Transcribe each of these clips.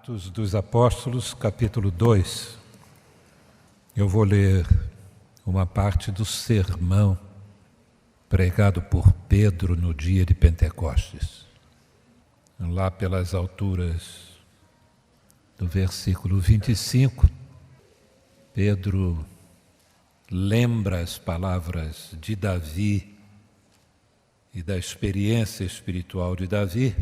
Atos dos Apóstolos, capítulo 2. Eu vou ler uma parte do sermão pregado por Pedro no dia de Pentecostes. Lá pelas alturas do versículo 25, Pedro lembra as palavras de Davi e da experiência espiritual de Davi,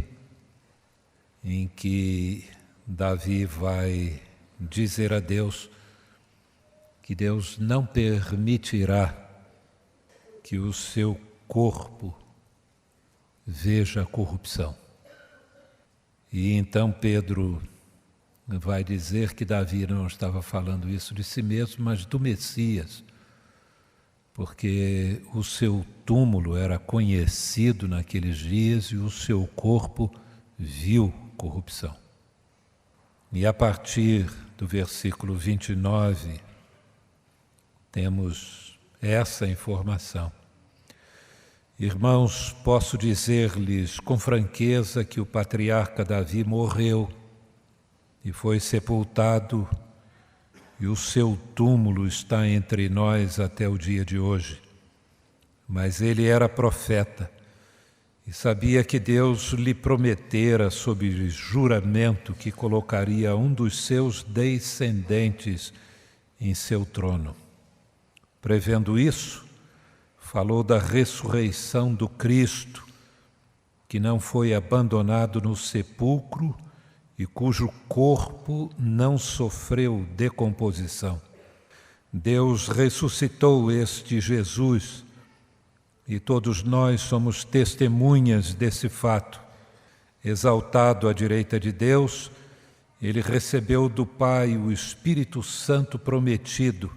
em que Davi vai dizer a Deus que Deus não permitirá que o seu corpo veja a corrupção. E então Pedro vai dizer que Davi não estava falando isso de si mesmo, mas do Messias, porque o seu túmulo era conhecido naqueles dias e o seu corpo viu corrupção. E a partir do versículo 29, temos essa informação. Irmãos, posso dizer-lhes com franqueza que o patriarca Davi morreu e foi sepultado, e o seu túmulo está entre nós até o dia de hoje. Mas ele era profeta e sabia que Deus lhe prometera sob juramento que colocaria um dos seus descendentes em seu trono. Prevendo isso, falou da ressurreição do Cristo, que não foi abandonado no sepulcro e cujo corpo não sofreu decomposição. Deus ressuscitou este Jesus, e todos nós somos testemunhas desse fato. Exaltado à direita de Deus, ele recebeu do Pai o Espírito Santo prometido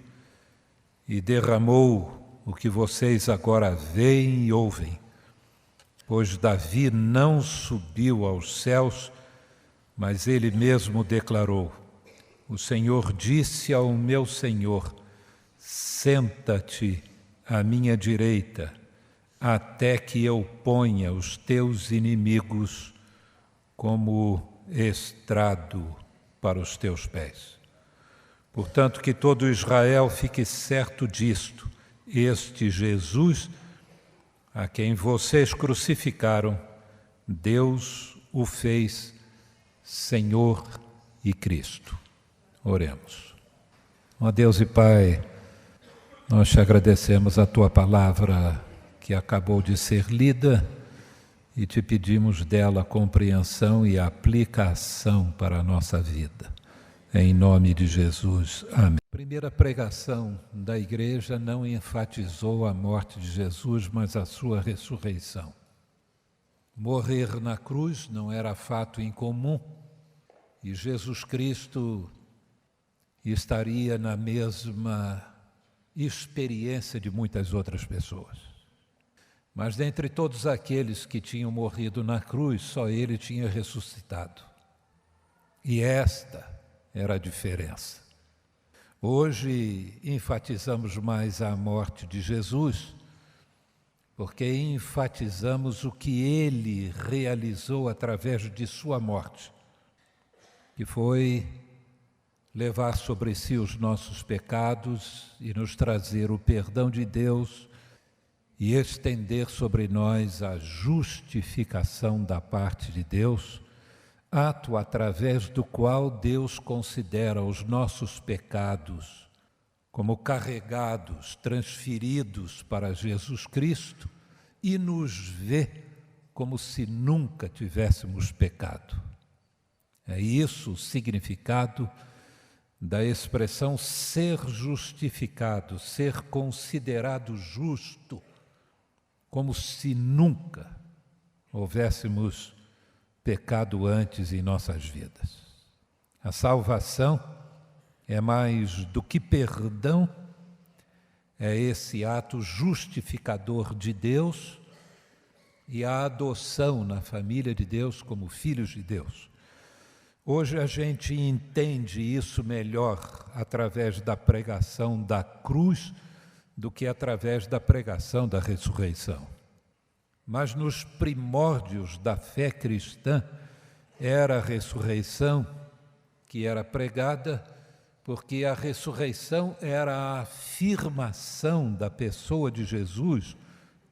e derramou o que vocês agora veem e ouvem. Pois Davi não subiu aos céus, mas ele mesmo declarou: o Senhor disse ao meu Senhor: senta-te à minha direita, até que eu ponha os teus inimigos como estrado para os teus pés. Portanto, que todo Israel fique certo disto: este Jesus, a quem vocês crucificaram, Deus o fez Senhor e Cristo. Oremos. Ó Deus e Pai, nós te agradecemos a Tua palavra que acabou de ser lida e te pedimos dela compreensão e aplicação para a nossa vida. Em nome de Jesus. Amém. A primeira pregação da igreja não enfatizou a morte de Jesus, mas a sua ressurreição. Morrer na cruz não era fato incomum e Jesus Cristo estaria na mesma experiência de muitas outras pessoas. Mas dentre todos aqueles que tinham morrido na cruz, só ele tinha ressuscitado. E esta era a diferença. Hoje enfatizamos mais a morte de Jesus, porque enfatizamos o que ele realizou através de sua morte, que foi levar sobre si os nossos pecados e nos trazer o perdão de Deus e estender sobre nós a justificação da parte de Deus, ato através do qual Deus considera os nossos pecados como carregados, transferidos para Jesus Cristo e nos vê como se nunca tivéssemos pecado. É isso o significado da expressão ser justificado, ser considerado justo, como se nunca houvéssemos pecado antes em nossas vidas. A salvação é mais do que perdão, é esse ato justificador de Deus e a adoção na família de Deus como filhos de Deus. Hoje a gente entende isso melhor através da pregação da cruz do que através da pregação da ressurreição. Mas nos primórdios da fé cristã era a ressurreição que era pregada, porque a ressurreição era a afirmação da pessoa de Jesus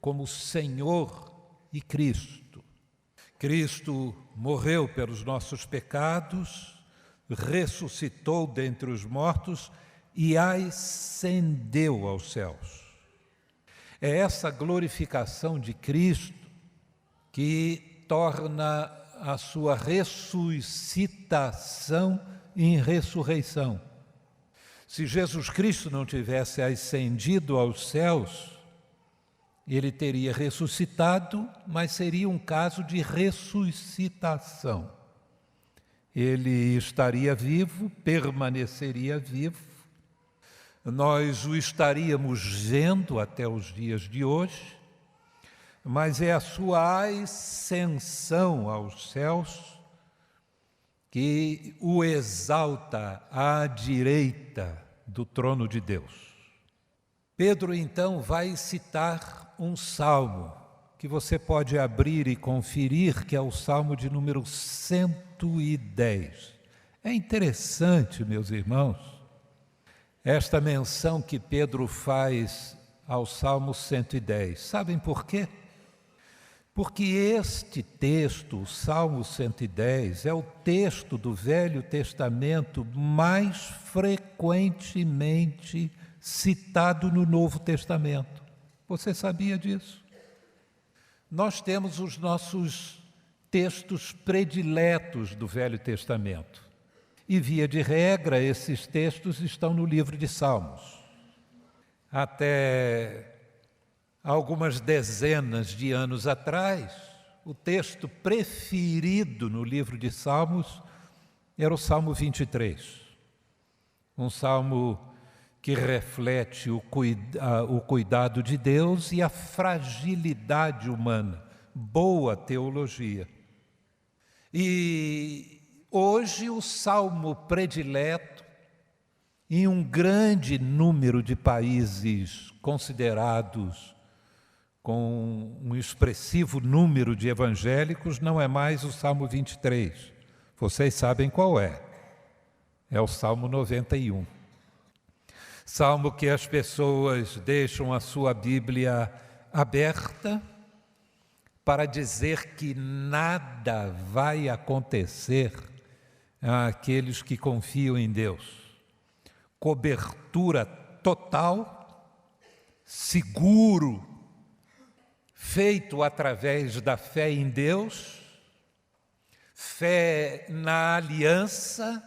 como Senhor e Cristo. Cristo morreu pelos nossos pecados, ressuscitou dentre os mortos e ascendeu aos céus. É essa glorificação de Cristo que torna a sua ressuscitação em ressurreição. Se Jesus Cristo não tivesse ascendido aos céus, ele teria ressuscitado, mas seria um caso de ressuscitação. Ele estaria vivo, permaneceria vivo, nós o estaríamos vendo até os dias de hoje, mas é a sua ascensão aos céus que o exalta à direita do trono de Deus. Pedro, então, vai citar um salmo que você pode abrir e conferir, que é o salmo de número 110. É interessante, meus irmãos, esta menção que Pedro faz ao salmo 110. Sabem por quê? Porque este texto, o Salmo 110, é o texto do Velho Testamento mais frequentemente citado no Novo Testamento. Você sabia disso? Nós temos os nossos textos prediletos do Velho Testamento. E, via de regra, esses textos estão no livro de Salmos. Até algumas dezenas de anos atrás, o texto preferido no livro de Salmos era o Salmo 23. Um salmo que reflete o cuidado de Deus e a fragilidade humana. Boa teologia. E hoje o salmo predileto, em um grande número de países considerados com um expressivo número de evangélicos, não é mais o Salmo 23. Vocês sabem qual é. É o Salmo 91. Salmo que as pessoas deixam a sua Bíblia aberta para dizer que nada vai acontecer àqueles que confiam em Deus. Cobertura total, seguro, feito através da fé em Deus, fé na aliança,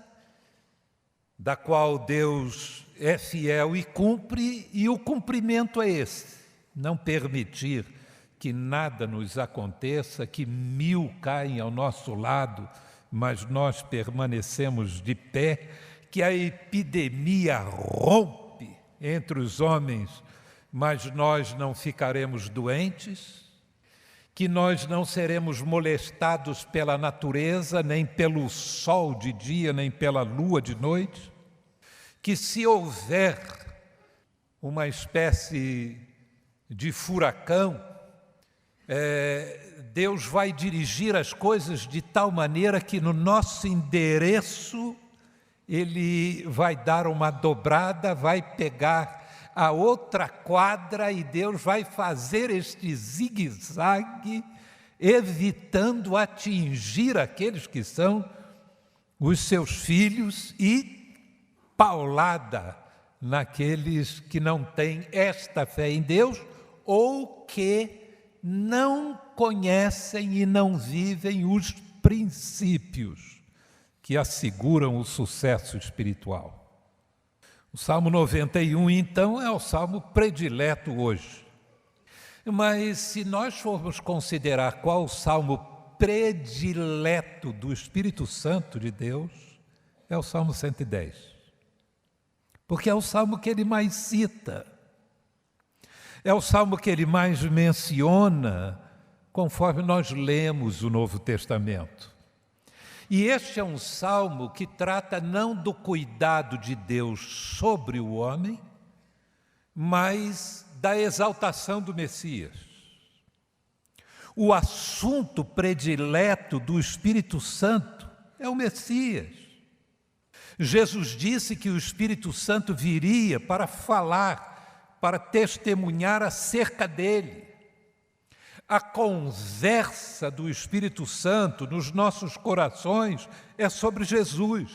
da qual Deus é fiel e cumpre, e o cumprimento é esse: não permitir que nada nos aconteça, que 1000 caem ao nosso lado, mas nós permanecemos de pé, que a epidemia rompe entre os homens, mas nós não ficaremos doentes, que nós não seremos molestados pela natureza, nem pelo sol de dia, nem pela lua de noite, que se houver uma espécie de furacão, Deus vai dirigir as coisas de tal maneira que no nosso endereço Ele vai dar uma dobrada, vai pegar a outra quadra e Deus vai fazer este zigue-zague, evitando atingir aqueles que são os seus filhos e paulada naqueles que não têm esta fé em Deus ou que não conhecem e não vivem os princípios que asseguram o sucesso espiritual. O Salmo 91, então, é o salmo predileto hoje. Mas se nós formos considerar qual o salmo predileto do Espírito Santo de Deus, é o Salmo 110. Porque é o salmo que ele mais cita. É o salmo que ele mais menciona, conforme nós lemos o Novo Testamento. E este é um salmo que trata não do cuidado de Deus sobre o homem, mas da exaltação do Messias. O assunto predileto do Espírito Santo é o Messias. Jesus disse que o Espírito Santo viria para falar, para testemunhar acerca dele. A conversa do Espírito Santo nos nossos corações é sobre Jesus.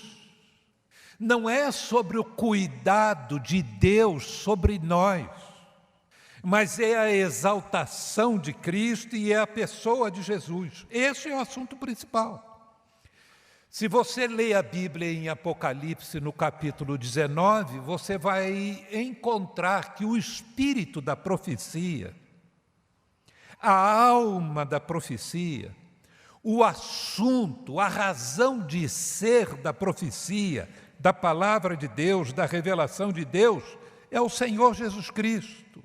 Não é sobre o cuidado de Deus sobre nós, mas é a exaltação de Cristo e é a pessoa de Jesus. Esse é o assunto principal. Se você lê a Bíblia em Apocalipse, no capítulo 19, você vai encontrar que o espírito da profecia, a alma da profecia, o assunto, a razão de ser da profecia, da palavra de Deus, da revelação de Deus, é o Senhor Jesus Cristo.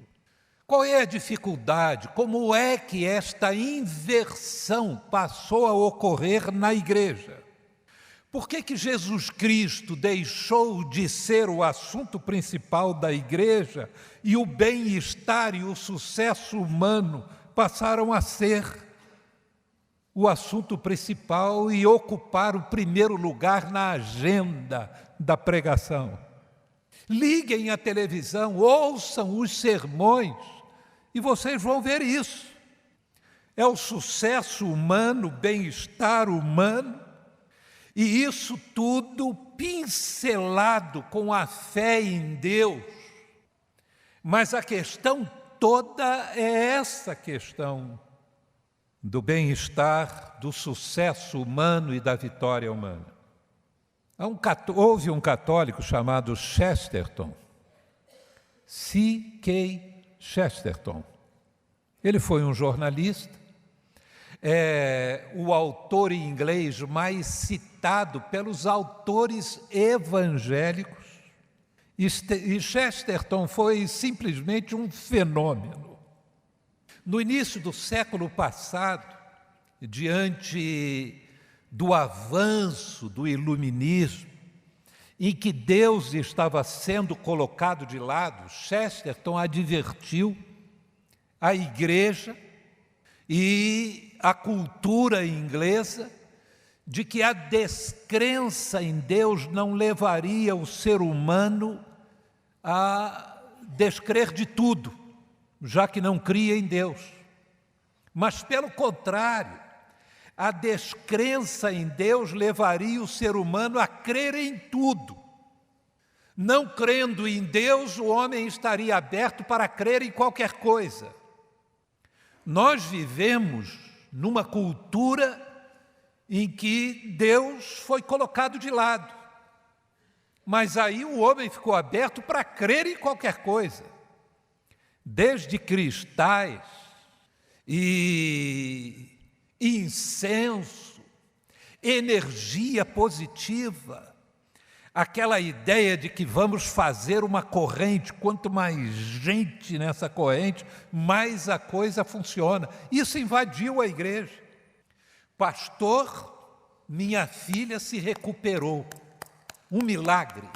Qual é a dificuldade? Como é que esta inversão passou a ocorrer na igreja? Por que Jesus Cristo deixou de ser o assunto principal da igreja e o bem-estar e o sucesso humano passaram a ser o assunto principal e ocupar o primeiro lugar na agenda da pregação? Liguem a televisão, ouçam os sermões e vocês vão ver isso. É o sucesso humano, o bem-estar humano, e isso tudo pincelado com a fé em Deus. Mas a questão toda é essa questão do bem-estar, do sucesso humano e da vitória humana. Houve um católico chamado Chesterton, C.K. Chesterton. Ele foi um jornalista, o autor em inglês mais citado pelos autores evangélicos, e Chesterton foi simplesmente um fenômeno. No início do século passado, diante do avanço do iluminismo, em que Deus estava sendo colocado de lado, Chesterton advertiu a igreja e a cultura inglesa de que a descrença em Deus não levaria o ser humano a descrer de tudo, já que não cria em Deus. Mas, pelo contrário, a descrença em Deus levaria o ser humano a crer em tudo. Não crendo em Deus, o homem estaria aberto para crer em qualquer coisa. Nós vivemos numa cultura em que Deus foi colocado de lado. Mas aí o homem ficou aberto para crer em qualquer coisa. Desde cristais e incenso, energia positiva, aquela ideia de que vamos fazer uma corrente, quanto mais gente nessa corrente, mais a coisa funciona. Isso invadiu a igreja. Pastor, minha filha se recuperou. Um milagre.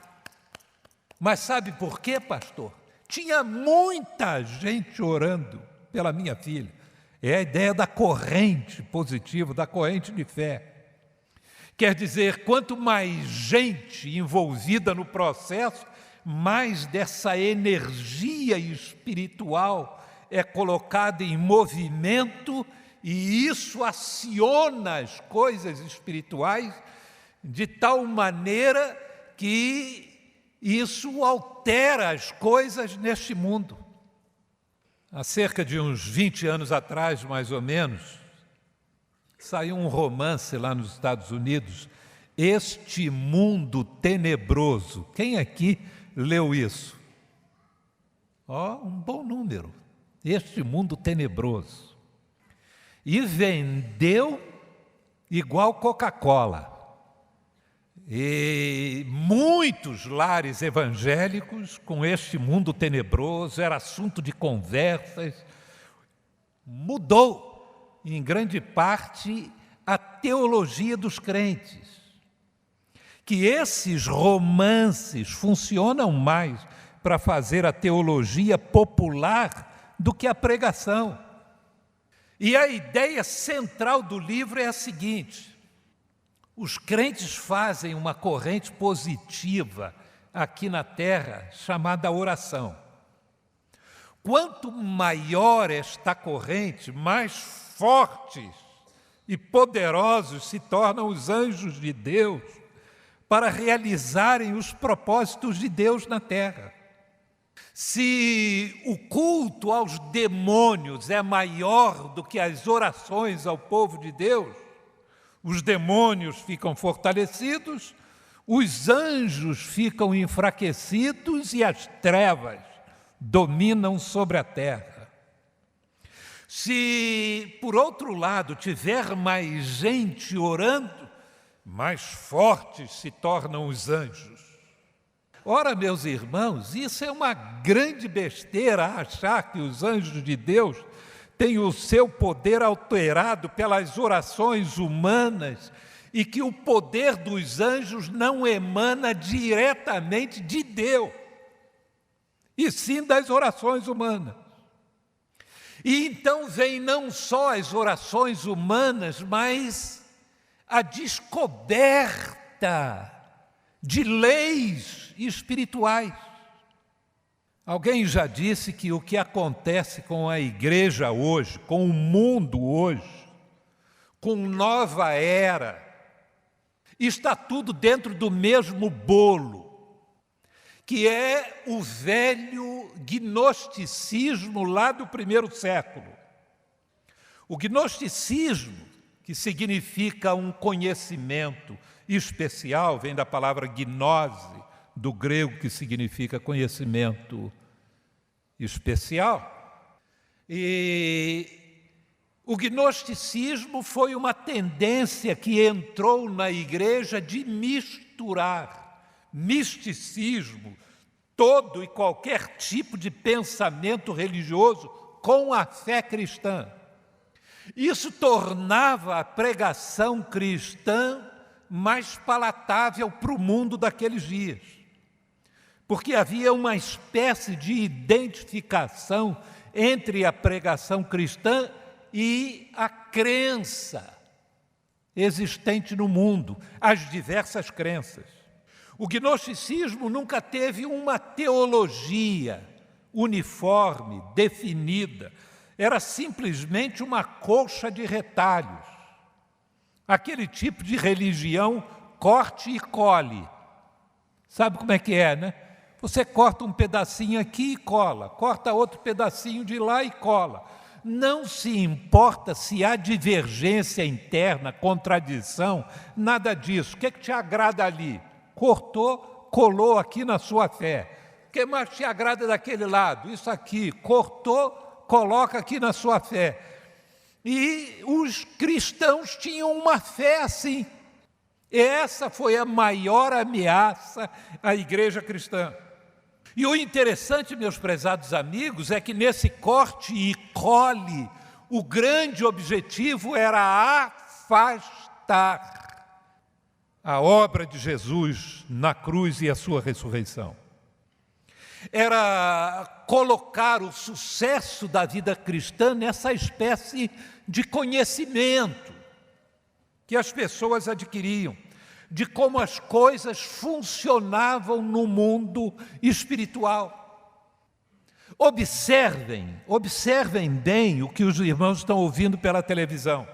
Mas sabe por quê, pastor? Tinha muita gente orando pela minha filha. É a ideia da corrente positiva, da corrente de fé. Quer dizer, quanto mais gente envolvida no processo, mais dessa energia espiritual é colocada em movimento e isso aciona as coisas espirituais de tal maneira que isso altera as coisas neste mundo. Há cerca de uns 20 anos atrás, mais ou menos, saiu um romance lá nos Estados Unidos, Este Mundo Tenebroso. Quem aqui leu isso? Um bom número. Este Mundo Tenebroso. E vendeu igual Coca-Cola. E muitos lares evangélicos com este mundo tenebroso, era assunto de conversas, mudou, em grande parte, a teologia dos crentes. Que esses romances funcionam mais para fazer a teologia popular do que a pregação. E a ideia central do livro é a seguinte: Os crentes fazem uma corrente positiva aqui na terra chamada oração. Quanto maior esta corrente, mais fortes e poderosos se tornam os anjos de Deus para realizarem os propósitos de Deus na terra. Se o culto aos demônios é maior do que as orações ao povo de Deus, os demônios ficam fortalecidos, os anjos ficam enfraquecidos e as trevas dominam sobre a terra. Se, por outro lado, tiver mais gente orando, mais fortes se tornam os anjos. Ora, meus irmãos, isso é uma grande besteira achar que os anjos de Deus têm o seu poder alterado pelas orações humanas e que o poder dos anjos não emana diretamente de Deus, e sim das orações humanas. E então vem não só as orações humanas, mas a descoberta de leis espirituais. Alguém já disse que o que acontece com a igreja hoje, com o mundo hoje, com nova era, está tudo dentro do mesmo bolo, que é o velho gnosticismo lá do primeiro século. O gnosticismo, que significa um conhecimento especial, vem da palavra gnose, do grego, que significa conhecimento especial. E o gnosticismo foi uma tendência que entrou na igreja de misturar misticismo, todo e qualquer tipo de pensamento religioso com a fé cristã. Isso tornava a pregação cristã mais palatável para o mundo daqueles dias, porque havia uma espécie de identificação entre a pregação cristã e a crença existente no mundo, as diversas crenças. O gnosticismo nunca teve uma teologia uniforme, definida. Era simplesmente uma colcha de retalhos. Aquele tipo de religião corte e cole. Sabe como é que é, né? Você corta um pedacinho aqui e cola, corta outro pedacinho de lá e cola. Não se importa se há divergência interna, contradição, nada disso. O que é que te agrada ali? Cortou, colou aqui na sua fé. O que mais te agrada daquele lado? Isso aqui, cortou, coloca aqui na sua fé. E os cristãos tinham uma fé assim. Essa foi a maior ameaça à igreja cristã. E o interessante, meus prezados amigos, é que nesse corte e cole, o grande objetivo era afastar a obra de Jesus na cruz e a sua ressurreição. Era colocar o sucesso da vida cristã nessa espécie de conhecimento que as pessoas adquiriam, de como as coisas funcionavam no mundo espiritual. Observem bem o que os irmãos estão ouvindo pela televisão.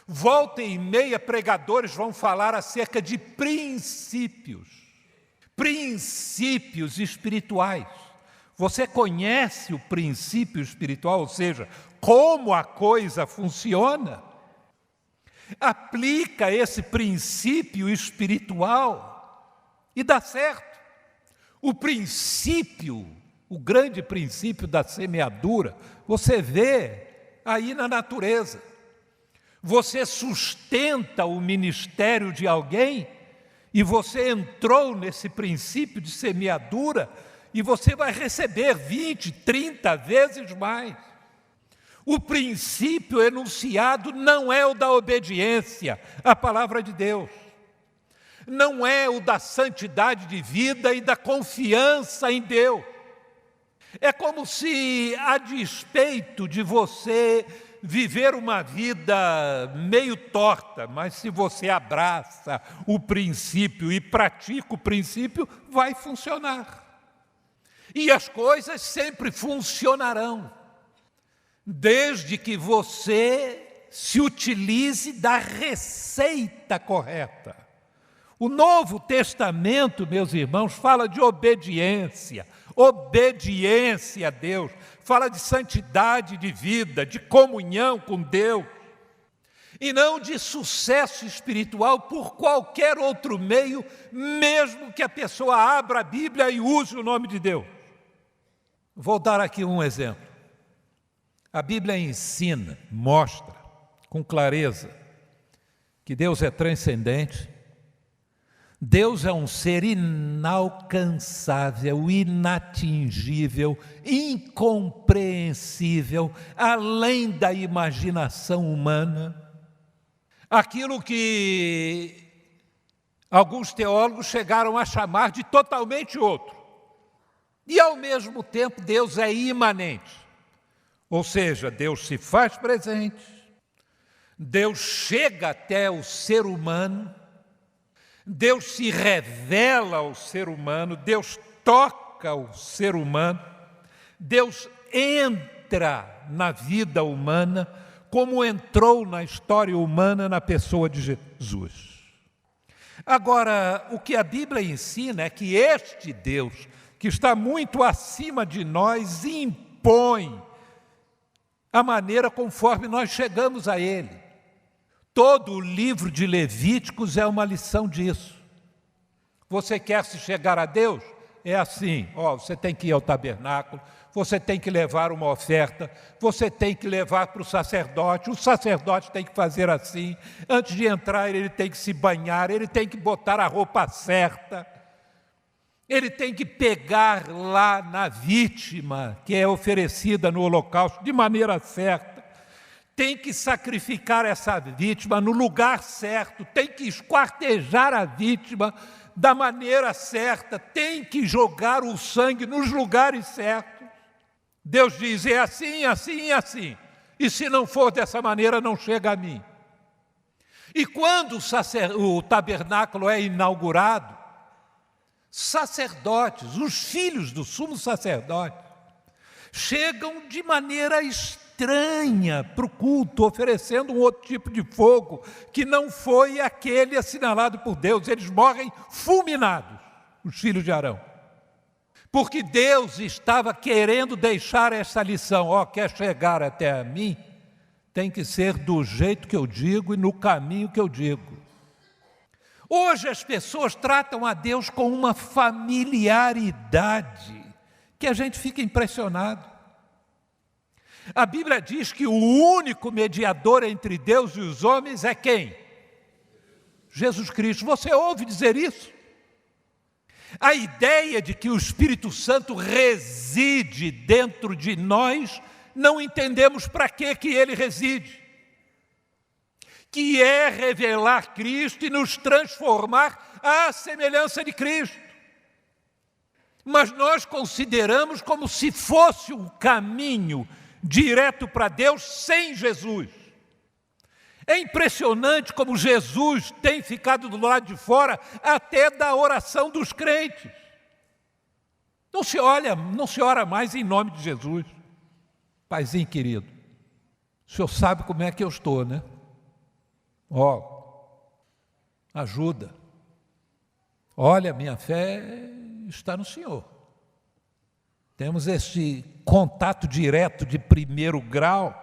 Volta e meia, pregadores vão falar acerca de princípios espirituais. Você conhece o princípio espiritual, ou seja, como a coisa funciona? Aplica esse princípio espiritual e dá certo. O princípio, o grande princípio da semeadura, você vê aí na natureza. Você sustenta o ministério de alguém e você entrou nesse princípio de semeadura e você vai receber 20, 30 vezes mais. O princípio enunciado não é o da obediência à palavra de Deus. Não é o da santidade de vida e da confiança em Deus. É como se, a despeito de você viver uma vida meio torta, mas se você abraça o princípio e pratica o princípio, vai funcionar. E as coisas sempre funcionarão, desde que você se utilize da receita correta. O Novo Testamento, meus irmãos, fala de obediência a Deus, fala de santidade de vida, de comunhão com Deus, e não de sucesso espiritual por qualquer outro meio, mesmo que a pessoa abra a Bíblia e use o nome de Deus. Vou dar aqui um exemplo. A Bíblia ensina, mostra com clareza que Deus é transcendente. Deus é um ser inalcançável, inatingível, incompreensível, além da imaginação humana. Aquilo que alguns teólogos chegaram a chamar de totalmente outro. E, ao mesmo tempo, Deus é imanente. Ou seja, Deus se faz presente, Deus chega até o ser humano, Deus se revela ao ser humano, Deus toca o ser humano, Deus entra na vida humana, como entrou na história humana na pessoa de Jesus. Agora, o que a Bíblia ensina é que este Deus, que está muito acima de nós, impõe a maneira conforme nós chegamos a Ele. Todo o livro de Levíticos é uma lição disso. Você quer se chegar a Deus? É assim, você tem que ir ao tabernáculo, você tem que levar uma oferta, você tem que levar para o sacerdote tem que fazer assim, antes de entrar ele tem que se banhar, ele tem que botar a roupa certa, ele tem que pegar lá na vítima que é oferecida no holocausto de maneira certa, tem que sacrificar essa vítima no lugar certo, tem que esquartejar a vítima da maneira certa, tem que jogar o sangue nos lugares certos. Deus diz, é assim, assim e assim. E se não for dessa maneira, não chega a mim. E quando o tabernáculo é inaugurado, sacerdotes, os filhos do sumo sacerdote, chegam de maneira estranha para o culto, oferecendo um outro tipo de fogo, que não foi aquele assinalado por Deus. Eles morrem fulminados, os filhos de Arão. Porque Deus estava querendo deixar essa lição, quer chegar até a mim, tem que ser do jeito que eu digo e no caminho que eu digo. Hoje as pessoas tratam a Deus com uma familiaridade que a gente fica impressionado. A Bíblia diz que o único mediador entre Deus e os homens é quem? Jesus Cristo. Você ouve dizer isso? A ideia de que o Espírito Santo reside dentro de nós, não entendemos para que ele reside. Que é revelar Cristo e nos transformar à semelhança de Cristo. Mas nós consideramos como se fosse um caminho direto para Deus sem Jesus. É impressionante como Jesus tem ficado do lado de fora até da oração dos crentes. Não se ora mais em nome de Jesus. Paizinho querido, o senhor sabe como é que eu estou, né? Ajuda. Olha, minha fé está no Senhor. Temos esse contato direto de primeiro grau.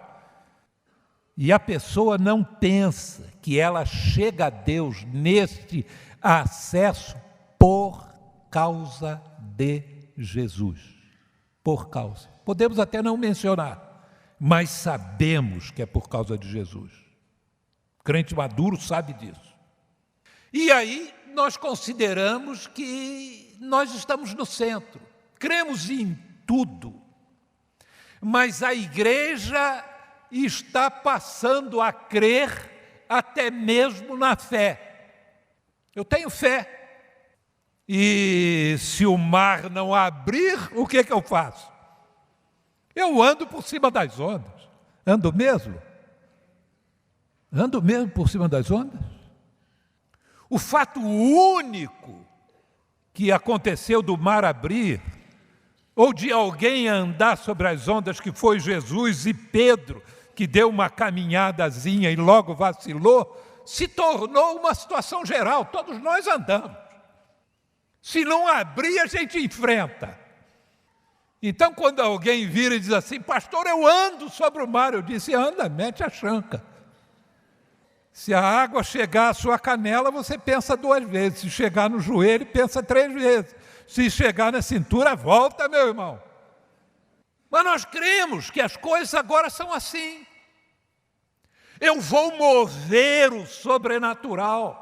E a pessoa não pensa que ela chega a Deus neste acesso por causa de Jesus. Por causa. Podemos até não mencionar, mas sabemos que é por causa de Jesus. O crente maduro sabe disso. E aí nós consideramos que nós estamos no centro. Cremos em tudo. Mas a igreja está passando a crer até mesmo na fé. Eu tenho fé. E se o mar não abrir, o que eu faço? Eu ando por cima das ondas. Ando mesmo? Ando mesmo por cima das ondas? O fato único que aconteceu do mar abrir, ou de alguém andar sobre as ondas, que foi Jesus e Pedro, que deu uma caminhadazinha e logo vacilou, se tornou uma situação geral, todos nós andamos. Se não abrir, a gente enfrenta. Então, quando alguém vira e diz assim, pastor, eu ando sobre o mar, eu disse, anda, mete a chanca. Se a água chegar à sua canela, você pensa 2 vezes. Se chegar no joelho, pensa 3 vezes. Se chegar na cintura, volta, meu irmão. Mas nós cremos que as coisas agora são assim. Eu vou mover o sobrenatural.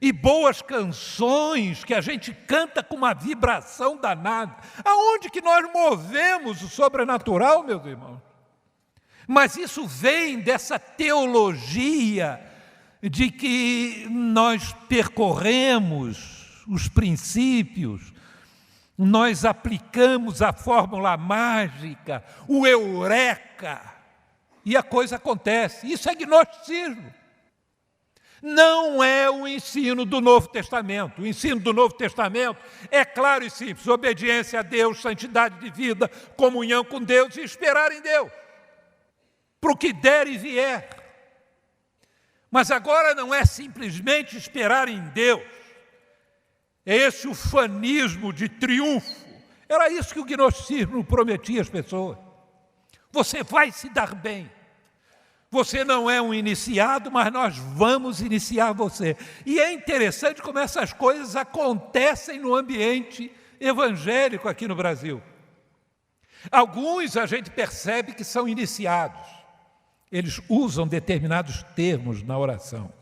E boas canções que a gente canta com uma vibração danada. Aonde que nós movemos o sobrenatural, meus irmãos? Mas isso vem dessa teologia de que nós percorremos os princípios, nós aplicamos a fórmula mágica, o eureka, e a coisa acontece. Isso é gnosticismo. Não é o ensino do Novo Testamento. O ensino do Novo Testamento é claro e simples: obediência a Deus, santidade de vida, comunhão com Deus e esperar em Deus, para o que der e vier. Mas agora não é simplesmente esperar em Deus. É esse ufanismo de triunfo. Era isso que o gnosticismo prometia às pessoas. Você vai se dar bem. Você não é um iniciado, mas nós vamos iniciar você. E é interessante como essas coisas acontecem no ambiente evangélico aqui no Brasil. Alguns a gente percebe que são iniciados. Eles usam determinados termos na oração.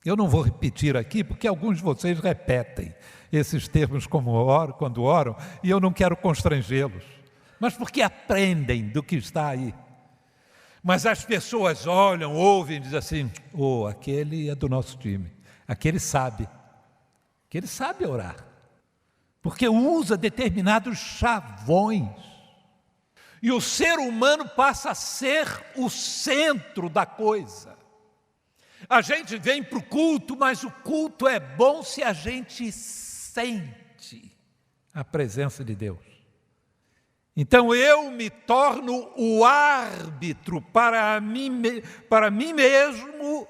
Eu não vou repetir aqui, porque alguns de vocês repetem esses termos quando oram, e eu não quero constrangê-los, mas porque aprendem do que está aí. Mas as pessoas olham, ouvem e dizem assim, aquele é do nosso time, aquele sabe orar, porque usa determinados chavões. E o ser humano passa a ser o centro da coisa. A gente vem para o culto, mas o culto é bom se a gente sente a presença de Deus. Então eu me torno o árbitro para mim mesmo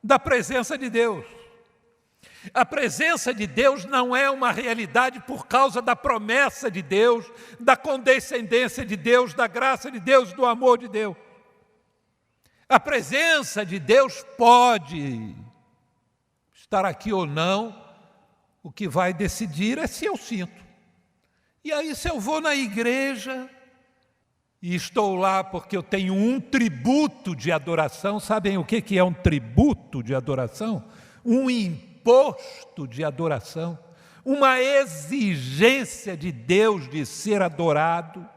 da presença de Deus. A presença de Deus não é uma realidade por causa da promessa de Deus, da condescendência de Deus, da graça de Deus, do amor de Deus. A presença de Deus pode estar aqui ou não, o que vai decidir é se eu sinto. E aí, se eu vou na igreja e estou lá porque eu tenho um tributo de adoração, sabem o que é um tributo de adoração? Um imposto de adoração, uma exigência de Deus de ser adorado.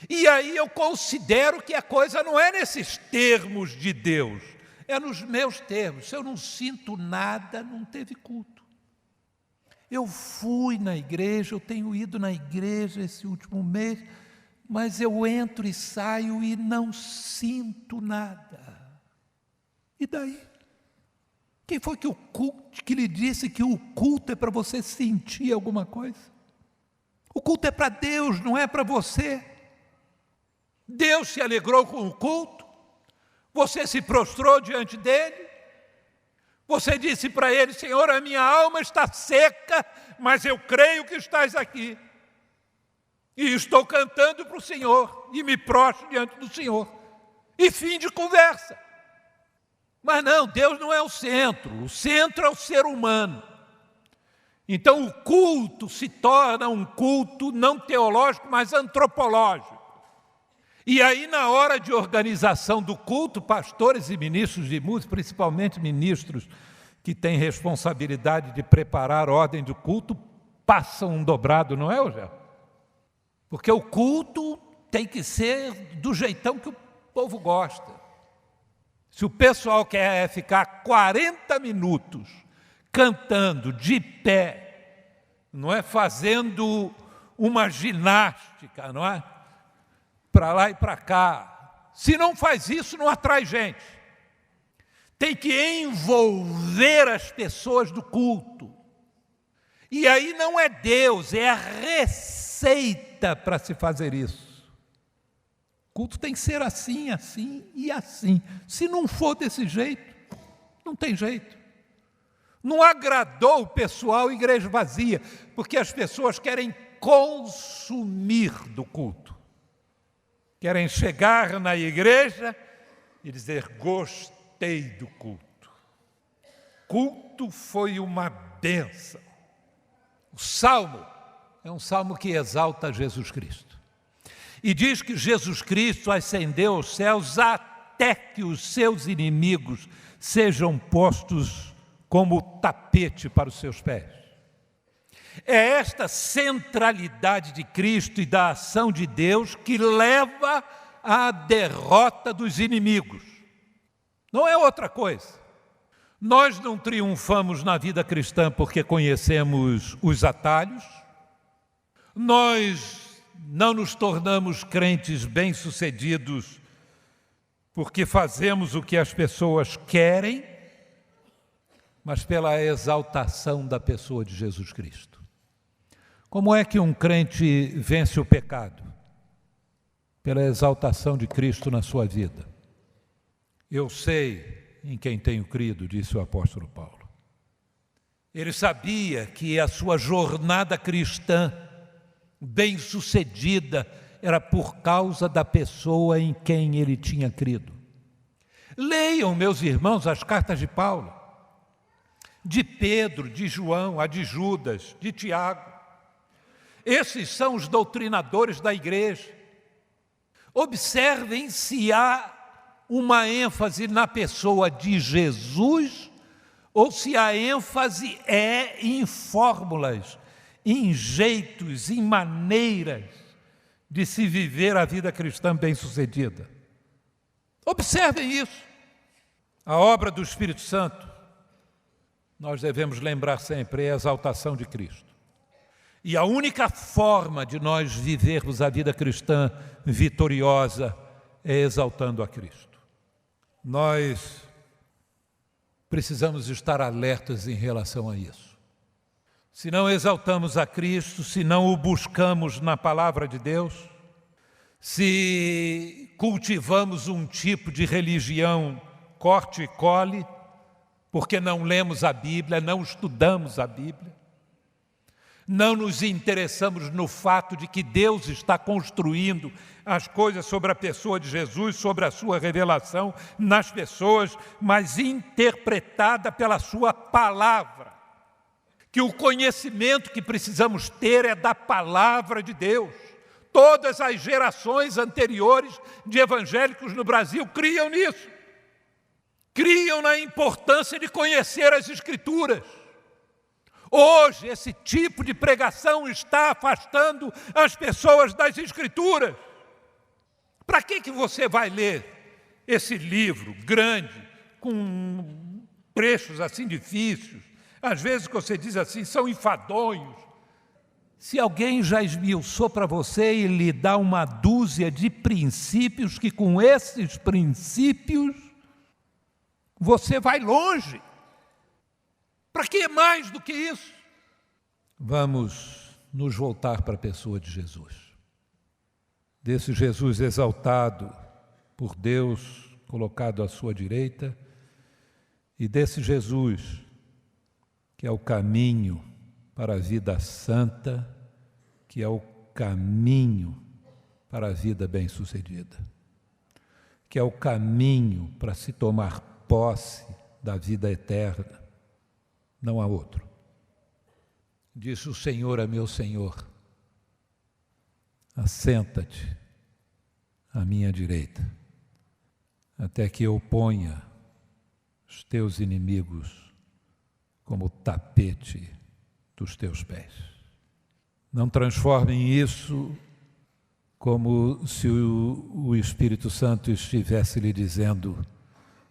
E aí eu considero que a coisa não é nesses termos de Deus, é nos meus termos. Se eu não sinto nada, não teve culto. Eu fui na igreja, eu tenho ido na igreja esse último mês, mas eu entro e saio e não sinto nada. E daí? Quem foi que lhe disse que o culto é para você sentir alguma coisa? O culto é para Deus, não é para você. Deus se alegrou com o culto, você se prostrou diante dele, você disse para ele, Senhor, a minha alma está seca, mas eu creio que estás aqui. E estou cantando para o Senhor, e me prostro diante do Senhor. E fim de conversa. Mas não, Deus não é o centro é o ser humano. Então o culto se torna um culto não teológico, mas antropológico. E aí, na hora de organização do culto, pastores e ministros de música, principalmente ministros que têm responsabilidade de preparar a ordem do culto, passam um dobrado, não é, Eugênio? Porque o culto tem que ser do jeitão que o povo gosta. Se o pessoal quer ficar 40 minutos cantando de pé, não é, fazendo uma ginástica, não é? Para lá e para cá, Se não faz isso, não atrai gente. Tem que envolver as pessoas do culto. E aí não é Deus, é a receita para se fazer isso. O culto tem que ser assim, assim e assim. Se não for desse jeito, não tem jeito. Não agradou o pessoal, igreja vazia, porque as pessoas querem consumir do culto. Querem chegar na igreja e dizer, gostei do culto. Culto foi uma bênção. O salmo é um salmo que exalta Jesus Cristo. E diz que Jesus Cristo ascendeu aos céus até que os seus inimigos sejam postos como tapete para os seus pés. É esta centralidade de Cristo e da ação de Deus que leva à derrota dos inimigos. Não é outra coisa. Nós não triunfamos na vida cristã porque conhecemos os atalhos. Nós não nos tornamos crentes bem-sucedidos porque fazemos o que as pessoas querem, mas pela exaltação da pessoa de Jesus Cristo. Como é que um crente vence o pecado? Pela exaltação de Cristo na sua vida. Eu sei em quem tenho crido, disse o apóstolo Paulo. Ele sabia que a sua jornada cristã bem-sucedida era por causa da pessoa em quem ele tinha crido. Leiam, meus irmãos, as cartas de Paulo, de Pedro, de João, a de Judas, de Tiago. Esses são os doutrinadores da igreja. Observem se há uma ênfase na pessoa de Jesus ou se a ênfase é em fórmulas, em jeitos, em maneiras de se viver a vida cristã bem-sucedida. Observem isso. A obra do Espírito Santo, nós devemos lembrar sempre, é a exaltação de Cristo. E a única forma de nós vivermos a vida cristã vitoriosa é exaltando a Cristo. Nós precisamos estar alertas em relação a isso. Se não exaltamos a Cristo, se não o buscamos na palavra de Deus, se cultivamos um tipo de religião corte e cole, porque não lemos a Bíblia, não estudamos a Bíblia, não nos interessamos no fato de que Deus está construindo as coisas sobre a pessoa de Jesus, sobre a sua revelação nas pessoas, mas interpretada pela sua palavra. Que o conhecimento que precisamos ter é da palavra de Deus. Todas as gerações anteriores de evangélicos no Brasil criam nisso. Criam na importância de conhecer as Escrituras. Hoje, esse tipo de pregação está afastando as pessoas das Escrituras. Para que você vai ler esse livro grande, com trechos assim difíceis? Às vezes que você diz assim, são enfadonhos. Se alguém já esmiuçou para você e lhe dá uma dúzia de princípios, que com esses princípios você vai longe. Para que mais do que isso? Vamos nos voltar para a pessoa de Jesus. Desse Jesus exaltado por Deus, colocado à sua direita, e desse Jesus que é o caminho para a vida santa, que é o caminho para a vida bem-sucedida, que é o caminho para se tomar posse da vida eterna. Não há outro. Disse o Senhor a meu Senhor: assenta-te à minha direita, até que eu ponha os teus inimigos como tapete dos teus pés. Não transformem isso como se o Espírito Santo estivesse lhe dizendo: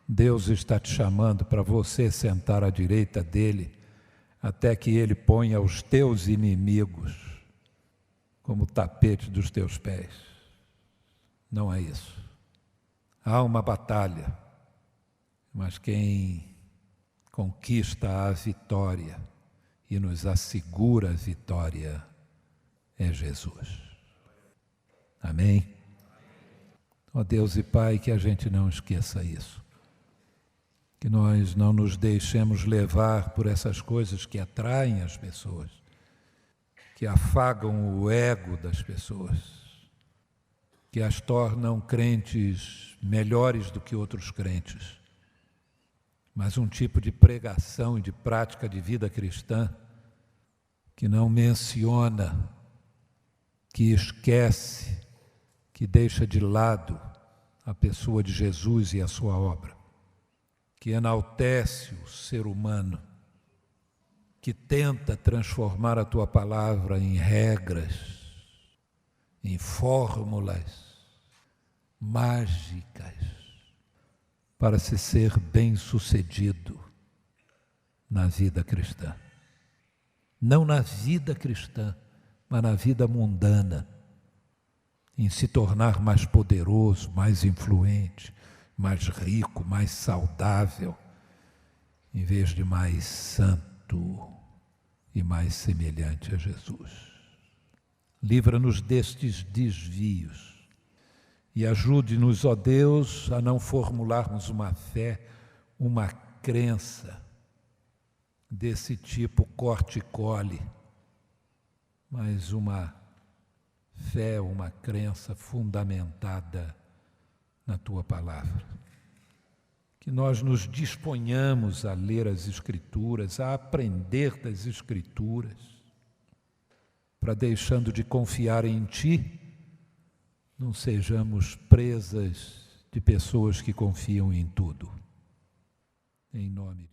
Deus está te chamando para você sentar à direita dele, até que ele ponha os teus inimigos como tapete dos teus pés. Não é isso. Há uma batalha, mas quem conquista a vitória e nos assegura a vitória é Jesus. Amém? Ó Deus e Pai, que a gente não esqueça isso. Que nós não nos deixemos levar por essas coisas que atraem as pessoas, que afagam o ego das pessoas, que as tornam crentes melhores do que outros crentes. Mas um tipo de pregação e de prática de vida cristã que não menciona, que esquece, que deixa de lado a pessoa de Jesus e a sua obra, que enaltece o ser humano, que tenta transformar a tua palavra em regras, em fórmulas mágicas, para se ser bem-sucedido na vida cristã. Não na vida cristã, mas na vida mundana, em se tornar mais poderoso, mais influente, mais rico, mais saudável, em vez de mais santo e mais semelhante a Jesus. Livra-nos destes desvios e ajude-nos, ó Deus, a não formularmos uma fé, uma crença desse tipo corte e cole, mas uma fé, uma crença fundamentada na Tua Palavra. Que nós nos disponhamos a ler as Escrituras, a aprender das Escrituras, para, deixando de confiar em Ti, não sejamos presas de pessoas que confiam em tudo. Em nome de